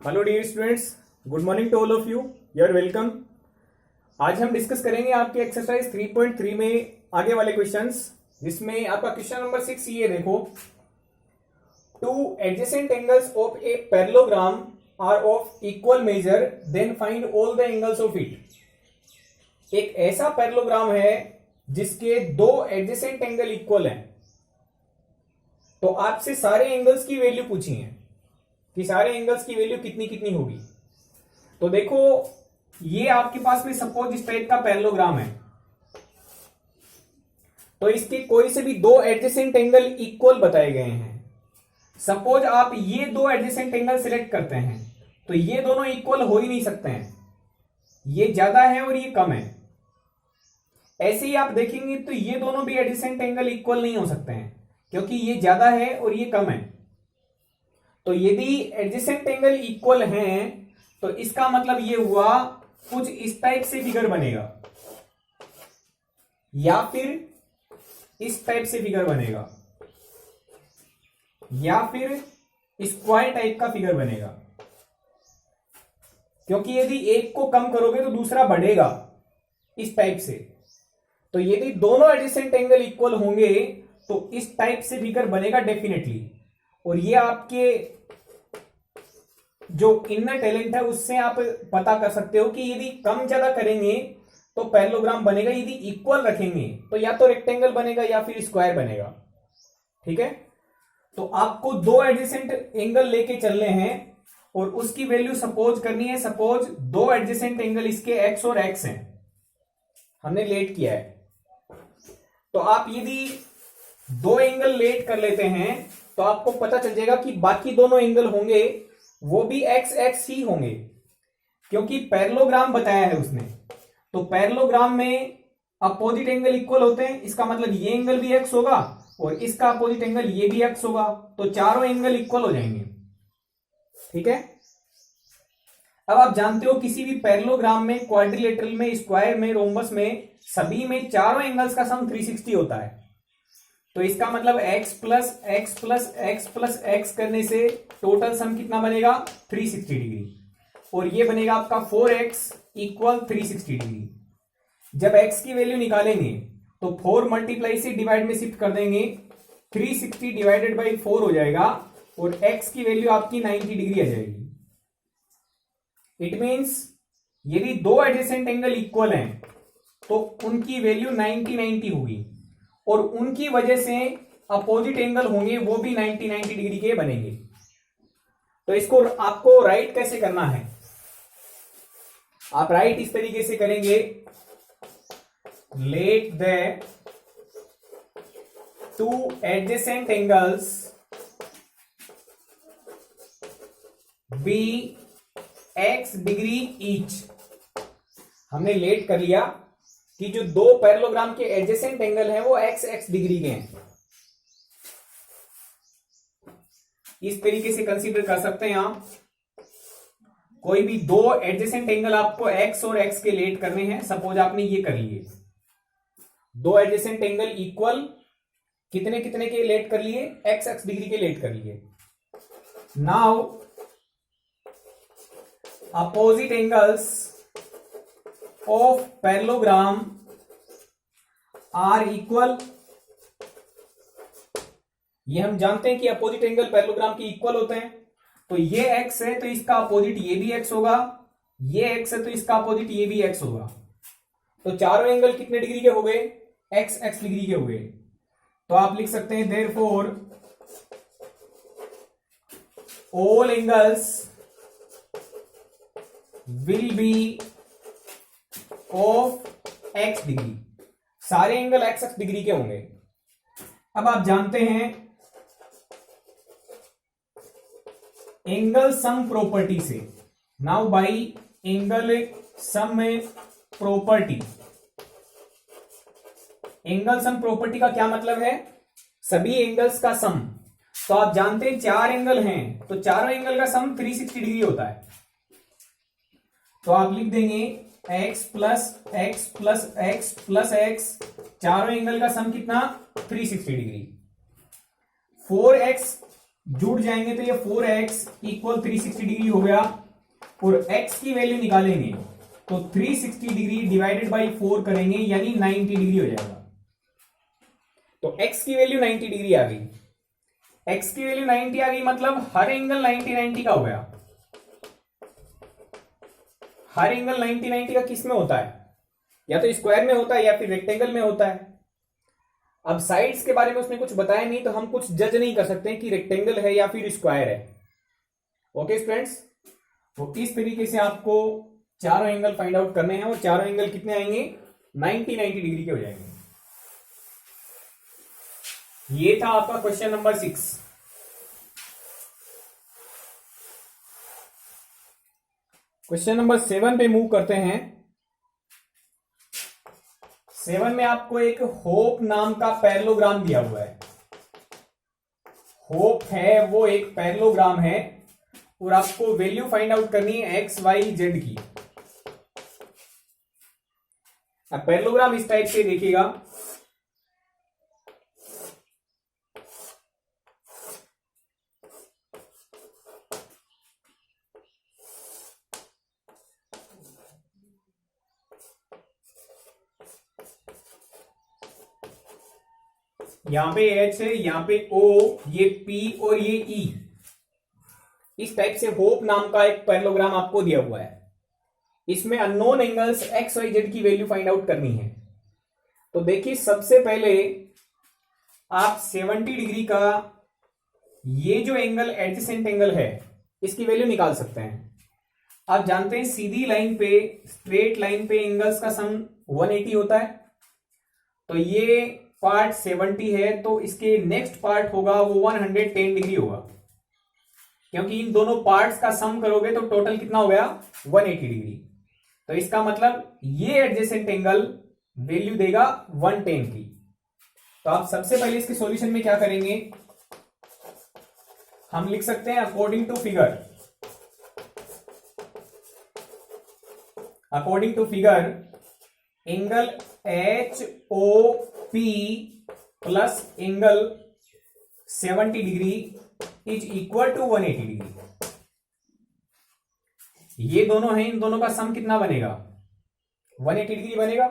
Hello dear students, good morning to all of you. You are welcome. आज हम discuss करेंगे आपके exercise 3.3 में आगे वाले क्वेश्चंस, जिसमें आपका क्वेश्चन नंबर 6 ये देखो, two adjacent angles of a parallelogram are of equal measure, then find all the angles of it. एक ऐसा पैरेललोग्राम है जिसके दो एडजेसेंट एंगल इक्वल हैं, तो आपसे सारे एंगल्स की वैल्यू पूछी है कि सारे एंगल्स की वैल्यू कितनी कितनी होगी। तो देखो, ये आपके पास में सपोज इस टाइप का पैरेललोग्राम है, तो इसके कोई से भी दो एडजेसेंट एंगल इक्वल बताए गए हैं। सपोज आप ये दो एडजेसेंट एंगल सिलेक्ट करते हैं, तो ये दोनों इक्वल हो ही नहीं सकते हैं, ये ज्यादा है और ये कम है। ऐसे ही आप देखेंगे तो ये दोनों भी एडजेसेंट एंगल इक्वल नहीं हो सकते हैं, क्योंकि ये ज्यादा है और ये कम है। तो यदि एडजेसेंट एंगल इक्वल हैं, तो इसका मतलब ये हुआ कुछ इस टाइप से फिगर बनेगा, या फिर इस टाइप से फिगर बनेगा, या फिर स्क्वायर टाइप का फिगर बनेगा। क्योंकि यदि एक को कम करोगे तो दूसरा बढ़ेगा इस टाइप से। तो यदि दोनों एडजेसेंट एंगल इक्वल होंगे तो इस टाइप से फिगर बनेगा डेफिनेटली। और ये आपके जो इनर टैलेंट है उससे आप पता कर सकते हो कि यदि कम ज्यादा करेंगे तो पैरेललोग्राम बनेगा, यदि इक्वल रखेंगे तो या तो रेक्टेंगल बनेगा या फिर स्क्वायर बनेगा। ठीक है, तो आपको दो एडजेसेंट एंगल लेके चलने हैं और उसकी वैल्यू सपोज करनी है। सपोज दो एडजेसेंट एंगल इसके एक्स और एक्स हैं, हमने लेट किया है। तो आप यदि दो एंगल लेट कर लेते हैं तो आपको पता चल जाएगा कि बाकी दोनों एंगल होंगे वो भी एक्स एक्स ही होंगे, क्योंकि पैरेललोग्राम बताया है उसने। तो पैरेललोग्राम में अपोजिट एंगल इक्वल होते हैं, इसका मतलब ये एंगल भी एक्स होगा और इसका अपोजिट एंगल ये भी एक्स होगा, तो चारों एंगल इक्वल हो जाएंगे। ठीक है, अब आप जानते हो किसी भी पैरेललोग्राम में, क्वाड्रिलेटरल में, स्क्वायर में, रोम्बस में, सभी में चारों एंगल्स का सम 360 होता है। तो इसका मतलब x plus x plus x plus x करने से टोटल सम कितना बनेगा? 360 डिग्री। और ये बनेगा आपका 4x इक्वल 360 डिग्री। जब x की वैल्यू निकालेंगे तो 4 मल्टीप्लाई से डिवाइड में शिफ्ट कर देंगे, 360 डिवाइडेड बाई 4 हो जाएगा और x की वैल्यू आपकी 90 डिग्री आ जाएगी। इट मीन्स यदि दो एडजेसेंट एंगल इक्वल हैं तो उनकी वैल्यू 90 होगी, और उनकी वजह से अपोजिट एंगल होंगे वो भी 90 डिग्री के बनेंगे। तो इसको आपको राइट कैसे करना है? आप राइट इस तरीके से करेंगे, let the two adjacent angles be x degree each. हमने लेट कर लिया कि जो दो पैरेललोग्राम के एडजेसेंट एंगल हैं वो x x डिग्री के हैं। इस तरीके से कंसीडर कर सकते हैं आप। कोई भी दो एडजेसेंट एंगल आपको x और x के लेट करने हैं। सपोज आपने ये कर लिए, दो एडजेसेंट एंगल इक्वल कितने कितने के लेट कर लिए? x x डिग्री के लेट कर लिए। Now opposite angles of parallelogram are equal. ये हम जानते हैं कि अपोजिट एंगल पैरेललोग्राम के इक्वल होते हैं। तो ये x है तो इसका अपोजिट ये भी x होगा, ये x है तो इसका अपोजिट ये भी x होगा। तो चारों एंगल कितने डिग्री के हो गए? x x डिग्री के हो गए। तो आप लिख सकते हैं therefore all angles will be of x degree. सारे एंगल x x डिग्री के होंगे। अब आप जानते हैं एंगल सम प्रॉपर्टी से। Now by angle sum property. Angle sum property का क्या मतलब है? सभी एंगल्स का सम। तो आप जानते हैं चार एंगल हैं तो चारों एंगल का सम 360 डिग्री होता है। तो आप लिख देंगे x plus x plus x plus x, चारों एंगल का सम कितना? 360 डिग्री। 4x जुड़ जाएंगे तो ये 4x इक्वल 360 डिग्री हो गया, और x की वैल्यू निकालेंगे तो 360 डिग्री डिवाइडेड बाई 4 करेंगे यानी 90 डिग्री हो जाएगा। तो x की वैल्यू 90 डिग्री आ गई, x की वैल्यू 90 आ गई, मतलब हर एंगल 90 90 का हो गया। हर एंगल 90 90 का किस में होता है, या तो स्क्वायर में होता है या फिर रेक्टेंगल में होता है। अब साइड्स के बारे में उसने कुछ बताया नहीं, तो हम कुछ जज नहीं कर सकते कि रेक्टेंगल है या फिर स्क्वायर है। ओके स्टूडेंट्स, तो इस तरीके से आपको चारों एंगल फाइंड आउट करने हैं, और चारों एंगल कितने आएंगे, 90 90 डिग्री के हो जाएंगे। ये था आपका क्वेश्चन नंबर 6। क्वेश्चन नंबर 7 पे मूव करते हैं। 7 में आपको एक होप नाम का पैरेललोग्राम दिया हुआ है। होप है वो एक पैरेललोग्राम है, और आपको वैल्यू फाइंड आउट करनी है एक्स वाई जेड की। अब पैरेललोग्राम इस टाइप से देखिएगा, यहां पे एच है, यहां पे ओ, ये पी और ये ई। इस टाइप से होप नाम का एक पैरेललोग्राम आपको दिया हुआ है। इसमें unknown angles X Y Z की वैल्यू फाइंड आउट करनी है। तो देखिए सबसे पहले आप 70 डिग्री का ये जो एंगल एडजेसेंट एंगल है इसकी वैल्यू निकाल सकते हैं। आप जानते हैं सीधी लाइन पे, स्ट्रेट लाइन पे एंगल्स का सम 180 होता है। तो ये पार्ट 70 है, तो इसके नेक्स्ट पार्ट होगा वो 110 डिग्री होगा, क्योंकि इन दोनों पार्ट्स का सम करोगे तो टोटल कितना हो गया, 180 डिग्री। तो इसका मतलब ये एडजेसेंट एंगल वैल्यू देगा 110 की। तो आप सबसे पहले इसके सॉल्यूशन में क्या करेंगे, हम लिख सकते हैं according to figure angle H O P plus angle 70 degree is equal to 180 degree. ये दोनों हैं, इन दोनों का सम कितना बनेगा, 180 डिग्री बनेगा,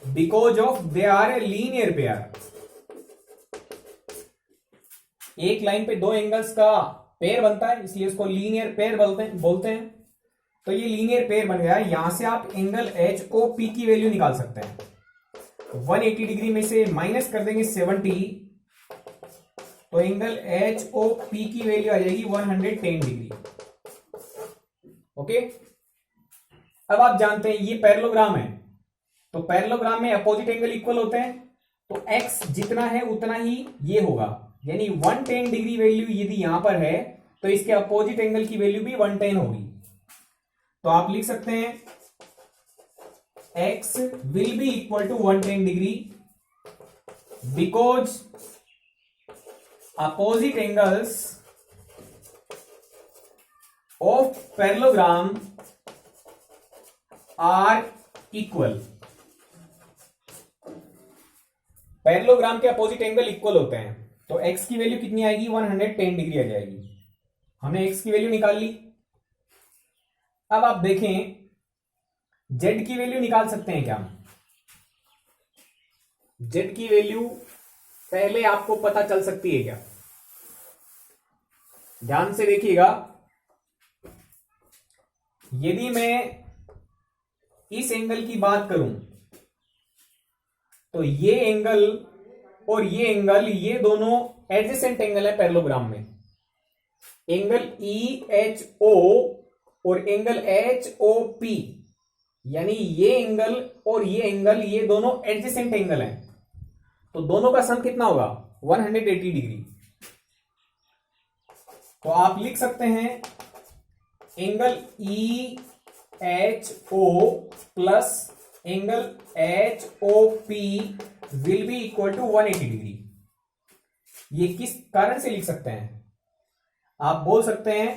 because of they are a linear pair. एक लाइन पे दो एंगल्स का पेयर बनता है, इसलिए उसको लीनियर पेयर बोलते हैं। तो ये लीनियर पेयर बन गया। यहां से आप एंगल एच ओ पी की वैल्यू निकाल सकते हैं। 180 डिग्री में से माइनस कर देंगे 70, तो एंगल एच ओ पी की वैल्यू आ जाएगी 110 डिग्री। ओके, अब आप जानते हैं ये पैरेललोग्राम है, तो पैरेललोग्राम में अपोजिट एंगल इक्वल होते हैं, तो x जितना है उतना ही ये होगा, यानी 110 डिग्री वैल्यू यदि यहां पर है तो इसके अपोजिट एंगल की वैल्यू भी 110 होगी। तो आप लिख सकते हैं x will be equal to 110 degree because opposite angles of parallelogram are equal. Parallelogram के अपोजिट एंगल इक्वल होते हैं, तो x की वैल्यू कितनी आएगी, 110 डिग्री आ जाएगी। हमने x की वैल्यू निकाल ली। अब आप देखें z की वैल्यू निकाल सकते हैं क्या, z की वैल्यू पहले आपको पता चल सकती है क्या, ध्यान से देखिएगा। यदि मैं इस एंगल की बात करूं तो ये एंगल और ये एंगल, ये दोनों एडजेसेंट एंगल है पैरेललोग्राम में। एंगल ई एच ओ और एंगल एच ओ पी, यानी ये एंगल और ये एंगल, ये दोनों एडजेसेंट एंगल हैं, तो दोनों का सम कितना होगा, 180 डिग्री। तो आप लिख सकते हैं angle E H O plus angle H O P will be equal to 180 degree. ये किस कारण से लिख सकते हैं, आप बोल सकते हैं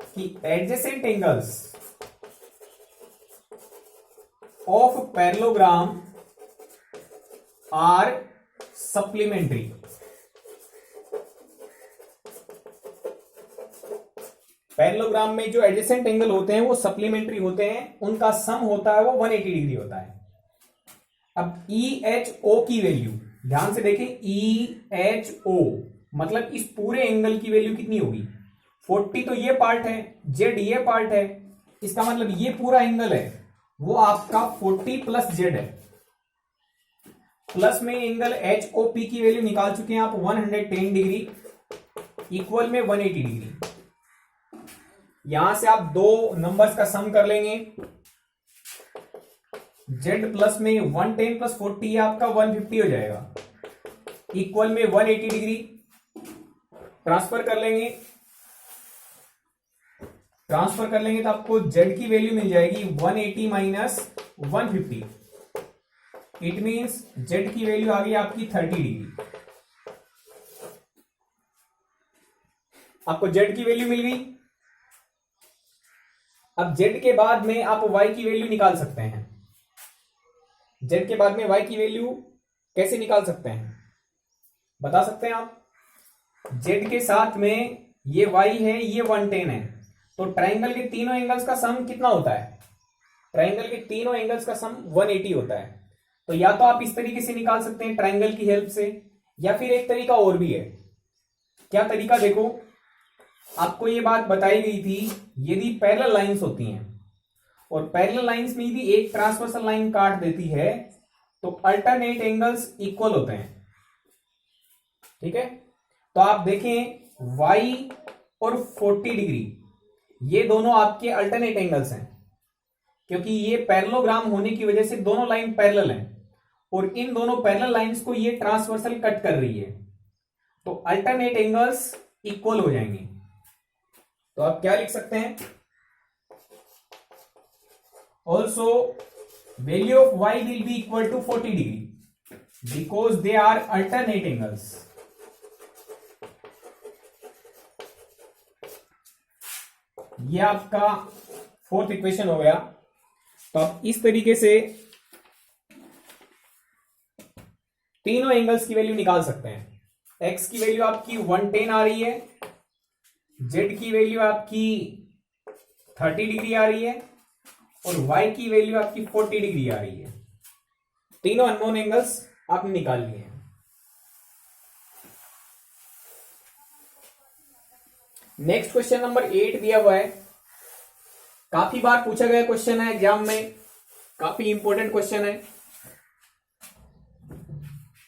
कि adjacent angles of parallelogram are supplementary. Parallelogram में जो एडजेसेंट एंगल होते हैं वो सप्लीमेंट्री होते हैं, उनका सम होता है वो 180 डिग्री होता है। अब EHO की वैल्यू ध्यान से देखें, EHO मतलब इस पूरे एंगल की वैल्यू कितनी होगी? 40 तो ये पार्ट है, जेड ये पार्ट है, इसका मतलब ये पूरा एंगल है वो आपका 40 प्लस जेड है। प्लस में एंगल HOP की वैल्यू निकाल चुके हैं आप 110 डिग्री, इक्वल में 180 डिग्री। यहां से आप दो नंबर्स का सम कर लेंगे, जेड प्लस में 110 प्लस 40 आपका 150 हो जाएगा, इक्वल में 180 डिग्री। ट्रांसफर कर लेंगे, तो आपको जेड की वैल्यू मिल जाएगी 180 माइनस 150। इट मींस जेड की वैल्यू आ गई आपकी 30 डिग्री। आपको जेड की वैल्यू मिल गई। अब जेड के बाद में आप वाई की वैल्यू निकाल सकते हैं। जेड के बाद में वाई की वैल्यू कैसे निकाल सकते हैं बता सकते हैं आप? जेड के साथ में ये वाई है, ये 110 है, तो ट्राइंगल के तीनों एंगल्स का सम कितना होता है? ट्राइंगल के तीनों एंगल्स का सम 180 होता है। तो या तो आप इस तरीके से निकाल सकते हैं ट्राइंगल की हेल्प से, या फिर एक तरीका और भी है। क्या तरीका? देखो, आपको ये बात बताई गई थी, यदि पैरेलल लाइंस होती हैं और पैरेलल लाइंस में यदि एक ट्रांसवर्सल लाइन काट देती है तो अल्टरनेट एंगल्स इक्वल होते हैं। ठीक है, तो आप देखें y और 40 डिग्री ये दोनों आपके अल्टरनेट एंगल्स हैं, क्योंकि ये पैरेललोग्राम होने की वजह से दोनों लाइन पैरेलल हैं और इन दोनों पैरेलल लाइंस को ये ट्रांसवर्सल कट कर रही है, तो अल्टरनेट एंगल्स इक्वल हो जाएंगे। तो आप क्या लिख सकते हैं? Also value of y will be equal to 40 degree because they are alternate angles. ये आपका फोर्थ इक्वेशन हो गया। तो आप इस तरीके से तीनों एंगल्स की वैल्यू निकाल सकते हैं। x की वैल्यू आपकी 110 आ रही है, z की वैल्यू आपकी 30 डिग्री आ रही है और y की वैल्यू आपकी 40 डिग्री आ रही है। तीनों अननोन एंगल्स आपने निकाल लिए हैं। नेक्स्ट क्वेश्चन नंबर 8 दिया हुआ है, काफी बार पूछा गया क्वेश्चन है एग्जाम में, काफी इंपॉर्टेंट क्वेश्चन है।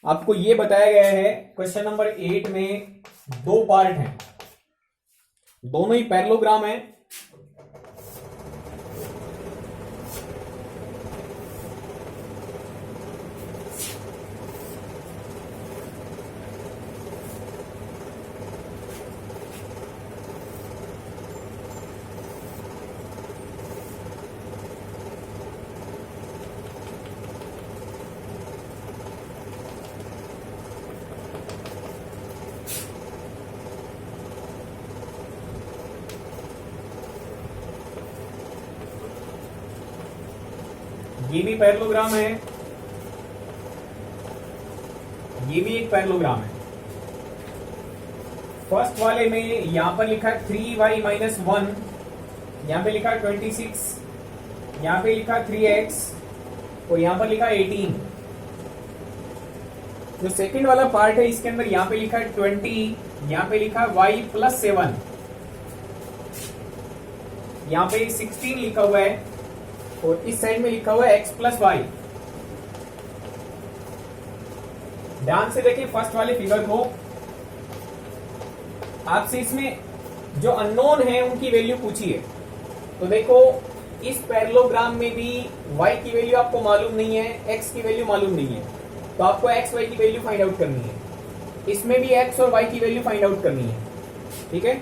आपको यह बताया गया है क्वेश्चन नंबर 8 में दो पार्ट हैं, दोनों ही पैरेललोग्राम है। ये भी पैरेललोग्राम है, ये भी एक पैरेललोग्राम है। फर्स्ट वाले में यहां पर लिखा है 3y माइनस 1, यहां पे लिखा है 26, यहां पे लिखा 3x और यहां पर लिखा 18। जो सेकंड वाला पार्ट है इसके अंदर यहां पे लिखा है 20, यहां पे लिखा है y प्लस 7, यहां पे 16 लिखा हुआ है और इस साइड में लिखा हुआ है x प्लस वाई। ध्यान से देखिए फर्स्ट वाले फिगर को, आपसे इसमें जो अननोन है उनकी वैल्यू पूछी है। तो देखो इस पैरेललोग्राम में भी y की वैल्यू आपको मालूम नहीं है, x की वैल्यू मालूम नहीं है, तो आपको x y की वैल्यू फाइंड आउट करनी है। इसमें भी x और y की वैल्यू फाइंड आउट करनी है। ठीक है,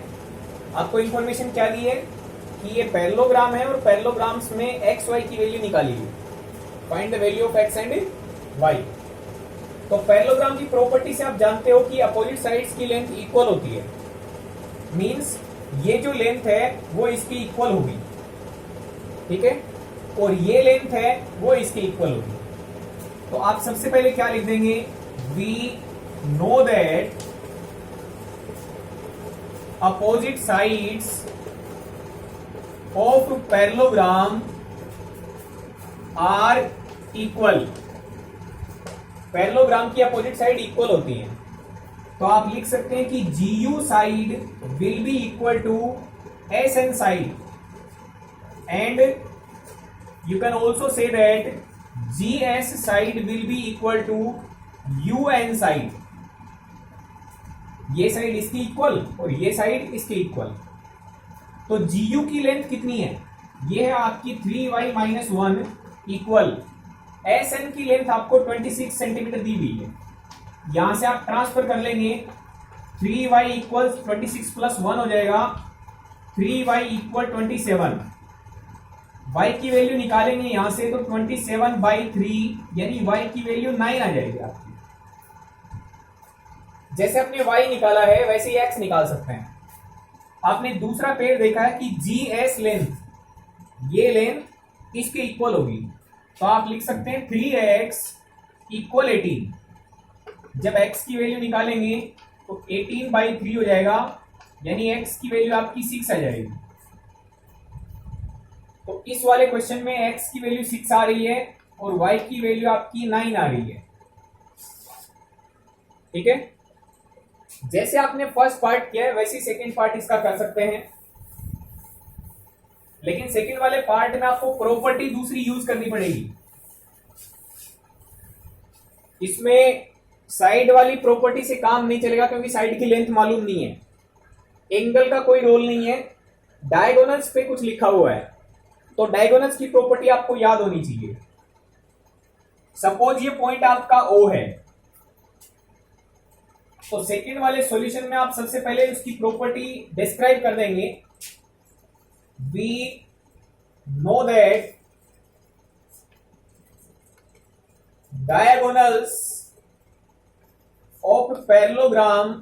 आपको इंफॉर्मेशन क्या दी है कि ये पैरेललोग्राम है और पैरेललोग्राम्स में x y की वैल्यू निकाली है। Find the value of x and y। तो पैरेललोग्राम की प्रॉपर्टी से आप जानते हो कि अपोजिट साइड्स की लेंथ इक्वल होती है, मींस ये जो लेंथ है वो इसकी इक्वल होगी। ठीक है, और ये लेंथ है वो इसकी इक्वल होगी। तो आप सबसे पहले क्या लिख देंगे, we know that opposite sides of parallelogram are equal, parallelogram की अपोजिट साइड इक्वल होती है, तो आप लिख सकते हैं कि GU side will be equal to SN side, and you can also say that GS side will be equal to UN side. ये साइड इसकी इक्वल और ये साइड इसके इक्वल, तो GU की लेंथ कितनी है, ये है आपकी 3y माइनस 1 इक्वल SN की लेंथ आपको 26 सेंटीमीटर दी हुई है। यहां से आप ट्रांसफर कर लेंगे, 3y इक्वल 26 प्लस 1 हो जाएगा 3y इक्वल 27, y की वैल्यू निकालेंगे यहां से तो 27/3 यानी y की वैल्यू 9 आ जाएगी आपकी। जैसे आपने y निकाला है वैसे ही x निकाल सकते हैं। आपने दूसरा पेड़ देखा है कि GS लेंथ, ये लेंथ इसके इक्वल होगी, तो आप लिख सकते हैं 3x इक्वल 18। जब x की वैल्यू निकालेंगे तो 18/3 हो जाएगा, यानी x की वैल्यू आपकी 6 आ जाएगी। तो इस वाले क्वेश्चन में x की वैल्यू 6 आ रही है और y की वैल्यू आपकी 9 आ रही है। ठीक है, जैसे आपने फर्स्ट पार्ट किया है वैसे ही सेकेंड पार्ट इसका कर सकते हैं, लेकिन सेकेंड वाले पार्ट में आपको प्रॉपर्टी दूसरी यूज करनी पड़ेगी। इसमें साइड वाली प्रॉपर्टी से काम नहीं चलेगा क्योंकि साइड की लेंथ मालूम नहीं है, एंगल का कोई रोल नहीं है, डायगोनल्स पे कुछ लिखा हुआ है, तो डायगोनल्स की प्रॉपर्टी आपको याद होनी चाहिए। सपोज ये पॉइंट आपका O है, तो सेकेंड वाले सॉल्यूशन में आप सबसे पहले उसकी प्रॉपर्टी डिस्क्राइब कर देंगे। We know that diagonals of parallelogram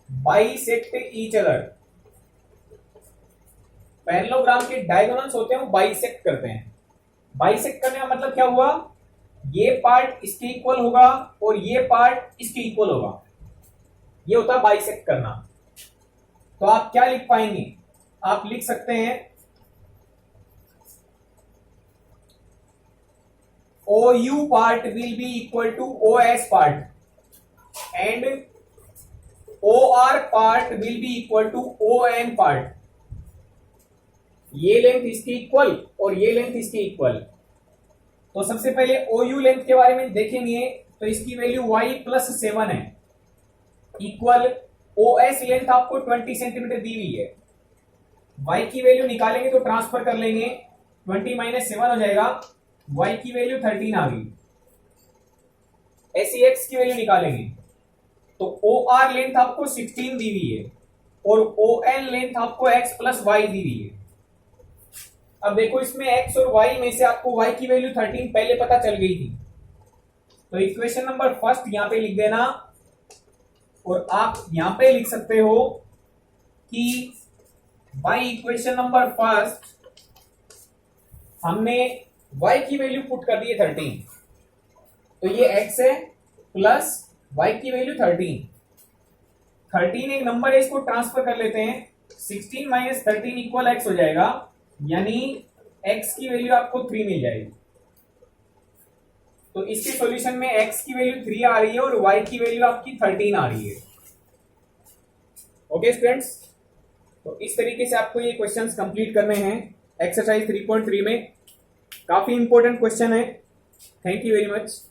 bisect each other, parallelogram के डायगोनल्स होते हैं वो बाइसेक्ट करते हैं। बाइसेक्ट करने का मतलब क्या हुआ, ये पार्ट इसके इक्वल होगा और ये पार्ट इसके इक्वल होगा, ये होता है बाइसेक्ट करना। तो आप क्या लिख पाएंगे, आप लिख सकते हैं OU part will be equal to OS part and OR part will be equal to ON part. ये लेंथ इसकी इक्वल और ये लेंथ इसकी इक्वल। तो सबसे पहले OU लेंथ के बारे में देखेंगे, तो इसकी वैल्यू y प्लस 7 है इक्वल OS लेंथ आपको 20 सेंटीमीटर दी हुई है। y की वैल्यू निकालेंगे तो ट्रांसफर कर लेंगे, 20 माइनस 7 हो जाएगा, y की वैल्यू 13 आ गई। ऐसी x की वैल्यू निकालेंगे तो OR लेंथ आपको 16 दी हुई है और ON लेंथ आपको x प्लस y दी हुई है। अब देखो इसमें x और y में से आपको y की वैल्यू 13 पहले पता चल गई थी, तो इक्वेशन नंबर फर्स्ट यहां पे लिख देना और आप यहां पे लिख सकते हो कि बाई इक्वेशन नंबर फर्स्ट हमने y की वैल्यू पुट कर दी है 13, तो ये x है प्लस y की वैल्यू 13 एक नंबर है, इसको ट्रांसफर कर लेते हैं, 16 माइनस 13 इक्वल x हो जाएगा, यानी x की वैल्यू आपको 3 मिल जाएगी। तो इसके सॉल्यूशन में x की वैल्यू 3 आ रही है और y की वैल्यू आपकी 13 आ रही है। ओके स्टूडेंट्स, तो इस तरीके से आपको ये क्वेश्चंस कंप्लीट करने हैं एक्सरसाइज 3.3 में। काफी इंपॉर्टेंट क्वेश्चन है। Thank you very much.